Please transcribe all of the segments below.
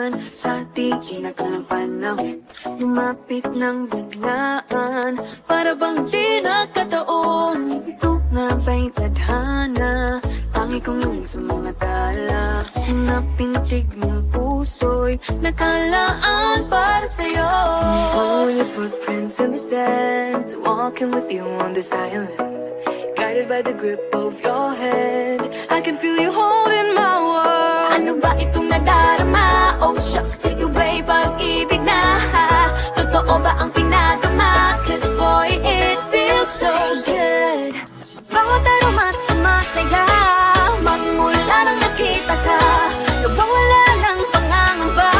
naman sa tingin at walang panahon. Lumapit ng biglaan, para bang di nagkataon. Ito nga ba'y tadhana, tangi kong yung sa mga tala. Napintig ng puso'y nakalaan para sa'yo. Following your footprints in the sand, walking with you on this island, guided by the grip of your hand. I can feel you holding my world. Ano ba itong nadarama? Oh shucks, ikaw ba'y pag-ibig na? Totoo ba ang pinagama? Cause boy, it feels so good. Bawat aroma sumasaya, magmula nang nakita ka. Nawawala ng pangangamba,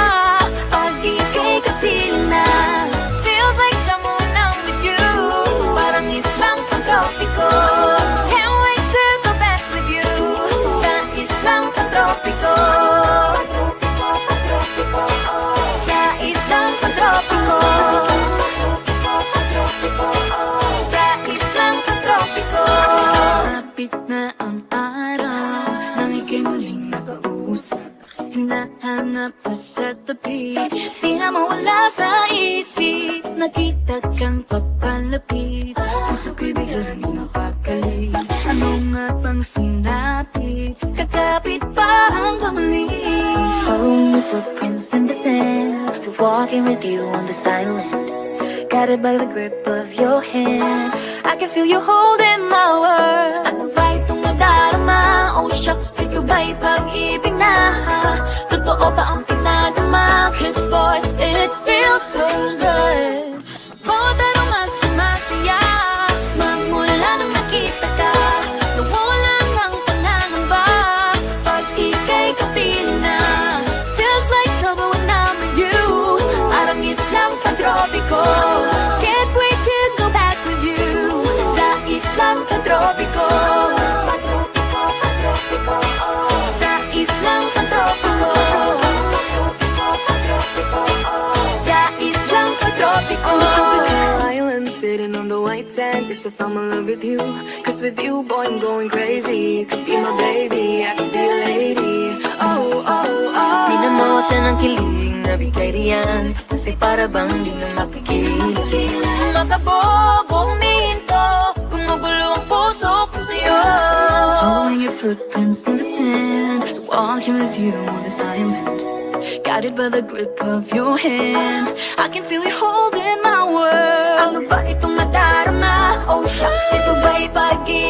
pag ika'y kapiling na. Feels like someone I'm with you, parang islang pang-tropiko. Can't wait to go back with you, sa islang pang-tropiko. Sa islang pang-tropiko. Sa islang pang-tropiko. Kapit na ang araw, nang ika'y muling nakausap. Hinahanap ka sa tabi, di na mawala sa isip. Nakita kang papalapit, puso ko'y bigla rin napakali. Ano nga bang sinapit, kakapit pa hanggang muli. Following your footprints in the sand, to walking with you on this island, guided by the grip of your hand. I can feel you holding my world. Ano ba itong nadarama? Oh shucks, ikaw ba'y pag-ibig na? Totoo ba ang pinadama? Cause boy, it feels so good. Bawat aroma sumasaya, magmula nang nakita ka. Nawawala ng pangangamba, pag ika'y kapiling na. Feels like summer when I'm with you, parang islang pang-tropiko. Can't wait to go back with you, sa islang pang-tropiko. Sa islang pang-tropiko. Sa islang pang-tropiko. On a tropical island, sitting on the white sand. Guess I found my love with you, cause with you, boy, I'm going crazy. You could be my baby, I could be a lady. Oh, oh, oh. Di na mawala ng kilig na bigay riyan, kasi para bang di na mapigilan. Makabobo, humihinto, gumugulo ang puso ko sa'yo. Following your footprints in the sand, walking with you on this island, guided by the grip of your hand. I can feel you holding my world. Ano ba itong nadarama? Oh shucks, ito ba'y pag-ibig?